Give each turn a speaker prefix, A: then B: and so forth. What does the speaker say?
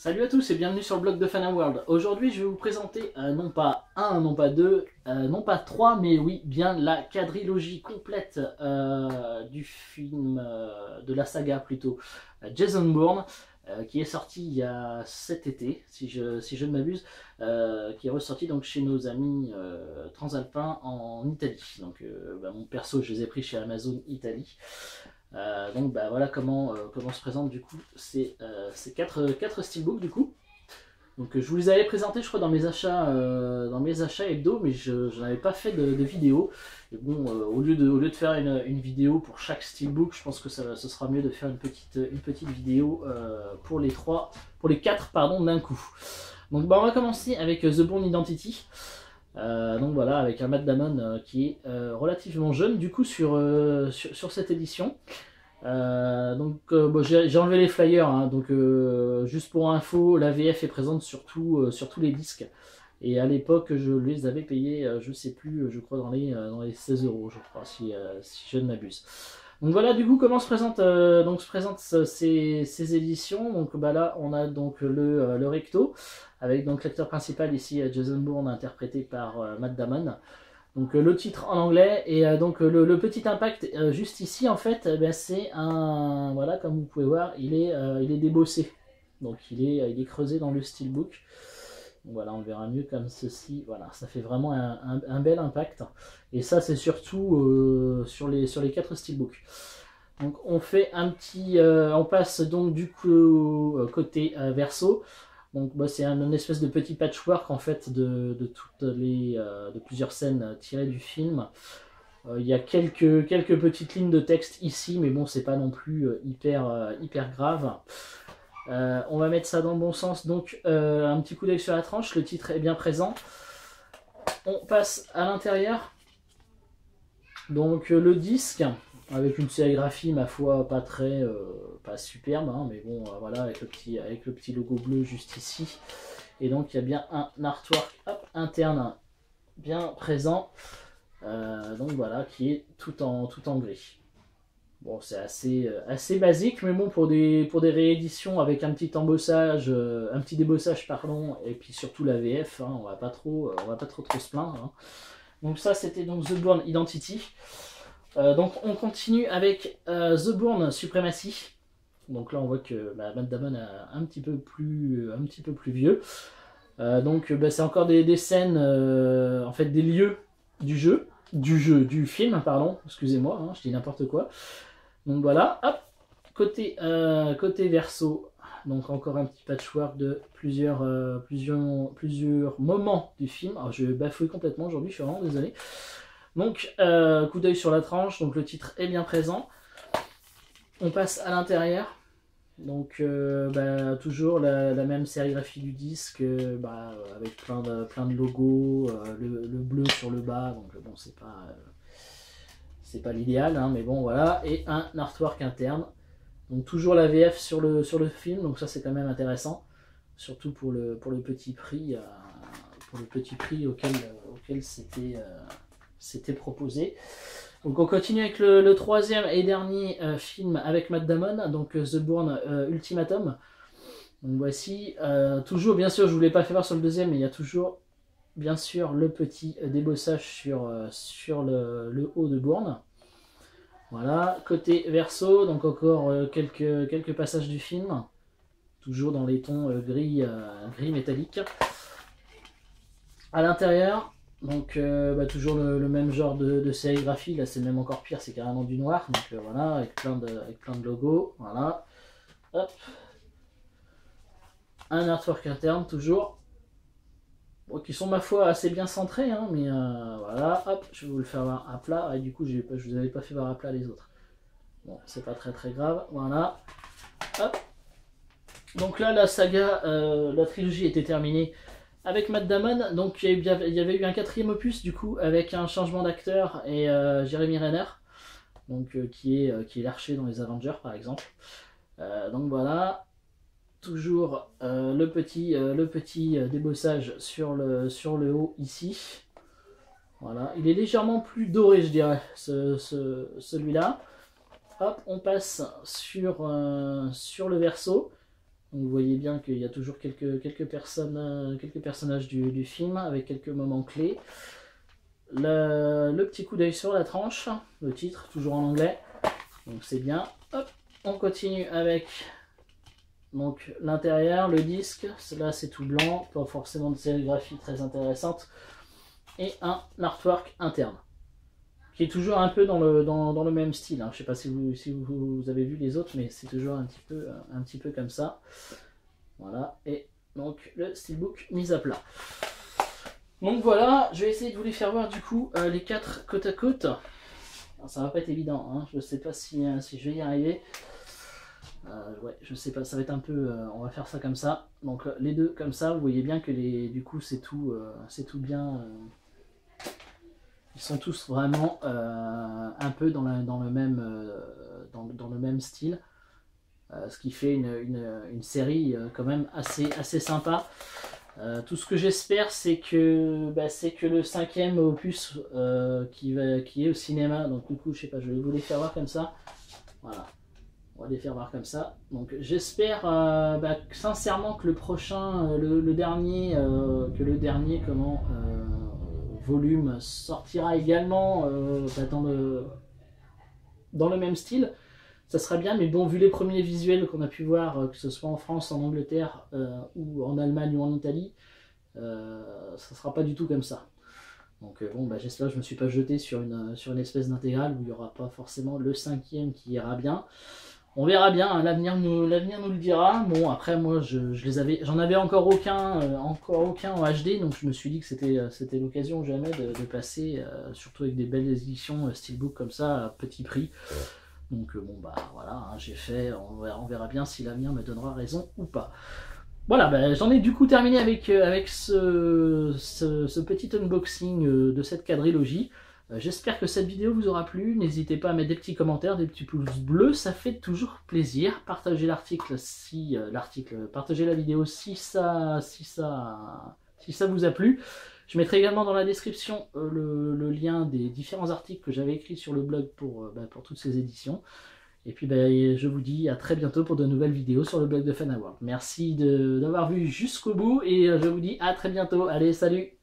A: Salut à tous et bienvenue sur le blog de Fana World. Aujourd'hui je vais vous présenter non pas un, non pas deux, non pas trois, mais oui bien la quadrilogie complète du film, de la saga plutôt, Jason Bourne, qui est sorti il y a cet été, si je ne m'abuse, qui est ressorti donc chez nos amis transalpins en Italie. Donc mon perso je les ai pris chez Amazon Italie. Donc voilà comment se présente du coup ces quatre steelbooks du coup. Donc je vous les avais présentés je crois dans mes achats hebdo, mais je n'avais pas fait de vidéo. Et bon, au lieu de faire une vidéo pour chaque steelbook, je pense que ce sera mieux de faire une petite vidéo pour les quatre pardon d'un coup. Donc on va commencer avec The Bourne Identity. Donc voilà, avec un Matt Damon qui est relativement jeune du coup sur cette édition. Bon, j'ai enlevé les flyers, hein, donc juste pour info, la VF est présente sur tous les disques. Et à l'époque, je les avais payés, je sais plus, je crois dans les 16 €, je crois, si je ne m'abuse. Donc voilà, du coup, comment se présentent ces éditions. Donc bah là, on a donc le recto, avec donc l'acteur principal ici, Jason Bourne, interprété par Matt Damon. Donc le titre en anglais, et donc le petit impact juste ici en fait, c'est un, voilà, comme vous pouvez voir, il est débossé. Donc il est creusé dans le steelbook. Donc, voilà, on le verra mieux comme ceci. Voilà, ça fait vraiment un bel impact. Et ça c'est surtout sur les quatre steelbooks. Donc on fait on passe donc du coup côté verso. Donc c'est une espèce de petit patchwork en fait de plusieurs scènes tirées du film. Il y a quelques petites lignes de texte ici, mais bon, c'est pas non plus hyper grave. On va mettre ça dans le bon sens, donc un petit coup d'œil sur la tranche, le titre est bien présent. On passe à l'intérieur. Donc le disque, avec une sérigraphie ma foi pas superbe, hein, mais bon voilà, avec le petit logo bleu juste ici. Et donc il y a bien un artwork interne bien présent, donc voilà, qui est tout en gris. Bon, c'est assez basique, mais bon, pour des rééditions avec un petit embossage, un petit débossage pardon, et puis surtout la VF, hein, on va pas trop se plaindre, hein. Donc ça c'était donc The Bourne Identity. Donc on continue avec The Bourne Supremacy. Donc là on voit que Matt Damon est un petit peu plus vieux. Donc c'est encore des scènes, en fait des lieux du film, pardon, excusez-moi, hein, je dis n'importe quoi. Donc voilà, hop, côté verso, donc encore un petit patchwork de plusieurs moments du film. Alors je bafouille complètement aujourd'hui, je suis vraiment désolé. Donc coup d'œil sur la tranche, donc le titre est bien présent. On passe à l'intérieur. Donc toujours la même sérigraphie du disque, avec plein de logos, le bleu sur le bas, donc bon c'est pas l'idéal, hein, mais bon voilà, et un artwork interne. Donc toujours la VF sur le film, donc ça c'est quand même intéressant, surtout pour le petit prix, auquel c'était proposé. Donc on continue avec le troisième et dernier film avec Matt Damon, donc The Bourne Ultimatum. Donc voici, toujours bien sûr, je ne vous l'ai pas fait voir sur le deuxième, mais il y a toujours bien sûr le petit débossage sur le haut de Bourne. Voilà, côté verso, donc encore quelques passages du film, toujours dans les tons gris métallique. À l'intérieur, donc toujours le même genre de sérigraphie, là c'est même encore pire, c'est carrément du noir, donc voilà, avec plein de logos, voilà. Hop. Un artwork interne toujours, bon, qui sont ma foi assez bien centrés, hein, mais voilà, hop, je vais vous le faire voir à plat, et du coup je vous avais pas fait voir à plat les autres. Bon, c'est pas très grave, voilà. Hop. Donc là la saga, la trilogie était terminée avec Matt Damon. Donc il y avait eu un quatrième opus du coup avec un changement d'acteur, et Jeremy Renner, donc qui est l'archer dans les Avengers par exemple. Donc voilà, toujours le petit débossage sur le haut ici. Voilà, il est légèrement plus doré je dirais celui-là. Hop, on passe sur le verso. Donc vous voyez bien qu'il y a toujours quelques personnages du film avec quelques moments clés. Le petit coup d'œil sur la tranche, le titre toujours en anglais, donc c'est bien. Hop, on continue avec donc l'intérieur, le disque, là c'est tout blanc, pas forcément de sérigraphie très intéressante, et un artwork interne, qui est toujours un peu dans le même style, hein. Je sais pas si vous avez vu les autres, mais c'est toujours un petit peu comme ça. Voilà, et donc le steelbook mis à plat. Donc voilà, je vais essayer de vous les faire voir du coup, les 4 côte à côte. Alors, ça va pas être évident, hein. Je sais pas si je vais y arriver. Ouais, je sais pas, ça va être un peu... on va faire ça comme ça. Donc les deux comme ça, vous voyez bien que du coup c'est tout bien... ils sont tous vraiment un peu dans le même style. Ce qui fait une série quand même assez sympa. Tout ce que j'espère, c'est que le 5e opus qui est au cinéma, donc du coup je sais pas, je vais vous les faire voir comme ça. Voilà, on va les faire voir comme ça. Donc j'espère sincèrement que le prochain, le dernier volume sortira également dans le même style. Ça serait bien, mais bon, vu les premiers visuels qu'on a pu voir, que ce soit en France, en Angleterre, ou en Allemagne ou en Italie, ça sera pas du tout comme ça. Donc bon, j'espère que je me suis pas jeté sur une espèce d'intégrale où il n'y aura pas forcément le 5e qui ira bien. On verra bien, hein, l'avenir nous le dira. Bon, après moi j'en avais encore aucun en HD, donc je me suis dit que c'était l'occasion jamais de passer, surtout avec des belles éditions steelbook comme ça, à petit prix. Donc bon voilà, hein, j'ai fait, on verra bien si l'avenir me donnera raison ou pas. Voilà, j'en ai du coup terminé avec ce petit unboxing de cette quadrilogie. J'espère que cette vidéo vous aura plu. N'hésitez pas à mettre des petits commentaires, des petits pouces bleus, ça fait toujours plaisir. Partagez partagez la vidéo si ça vous a plu. Je mettrai également dans la description le lien des différents articles que j'avais écrits sur le blog pour toutes ces éditions. Et puis je vous dis à très bientôt pour de nouvelles vidéos sur le blog de Fanaworld. Merci d'avoir vu jusqu'au bout et je vous dis à très bientôt. Allez, salut!